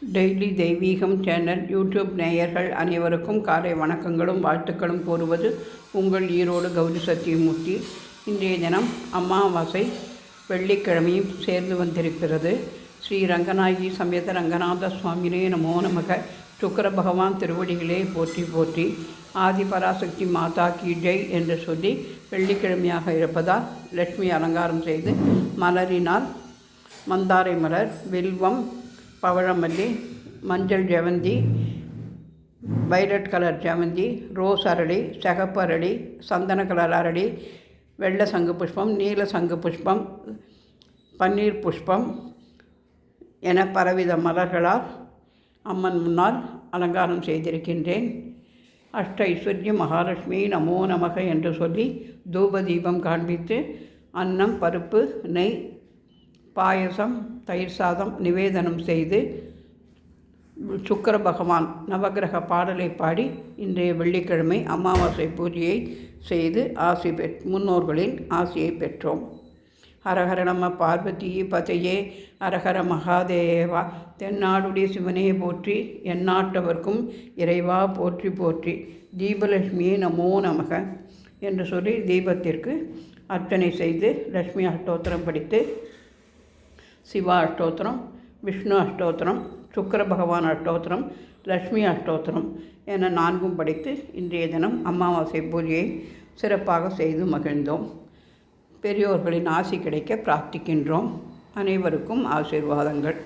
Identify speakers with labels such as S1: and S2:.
S1: Daily தெய்வீகம் channel YouTube நேயர்கள் அனைவருக்கும் காலை வணக்கங்களும் வாழ்த்துக்களும் கூறுவது உங்கள் ஈரோடு கௌரி சத்தியமூர்த்தி. இன்றைய தினம் அமாவாசை வெள்ளிக்கிழமையும் சேர்ந்து வந்திருக்கிறது. ஸ்ரீ ரங்கநாயகி சமேத ரங்கநாத சுவாமினே நமோ நமக. சுக்கர பகவான் திருவடிகளே போற்றி போற்றி. ஆதி பராசக்தி மாதா கி ஜெய் என்று சொல்லி வெள்ளிக்கிழமையாக இருப்பதால் லட்சுமி அலங்காரம் செய்து மலரினால் மந்தாரை மலர், வில்வம், பவழமல்லி, மஞ்சள் ஜெவந்தி, வைலட் கலர் ஜெவந்தி, ரோஸ் அரளி, சிகப்பு அரளி, சந்தன கலர் அரளி, வெள்ளை சங்கு புஷ்பம், நீல சங்கு புஷ்பம், பன்னீர் புஷ்பம் என பலவித மலர்களால் அம்மன் முன்னால் அலங்காரம் செய்திருக்கின்றேன். அஷ்ட ஐஸ்வர்ய மகாலட்சுமி நமோ நமக என்று சொல்லி தூப தீபம் காண்பித்து அன்னம், பருப்பு, நெய், பாயசம், தயிர் சாதம் நிவேதனம் செய்து சுக்கர பகவான் நவகிரக பாடலை பாடி இன்றைய வெள்ளிக்கிழமை அமாவாசை பூஜையை செய்து முன்னோர்களின் ஆசியை பெற்றோம். ஹரஹர நம பார்வதி பதையே, ஹரஹர மகாதேவா. தென்னாடுடைய சிவனே போற்றி, எந்நாட்டவர்க்கும் இறைவா போற்றி போற்றி. தீபலட்சுமியே நமோ நமக என்று சொல்லி தீபத்திற்கு அர்ச்சனை செய்து லட்சுமி அஷ்டோத்திரம் படித்து சிவா அஷ்டோத்திரம், விஷ்ணு அஷ்டோத்திரம், சுக்கர பகவான் அஷ்டோத்திரம், லக்ஷ்மி அஷ்டோத்திரம் என 4 படித்து இன்றைய தினம் அமாவாசை பூஜையை சிறப்பாக செய்து மகிழ்ந்தோம். பெரியோர்களின் ஆசி கிடைக்க பிரார்த்திக்கின்றோம். அனைவருக்கும் ஆசீர்வாதங்கள்.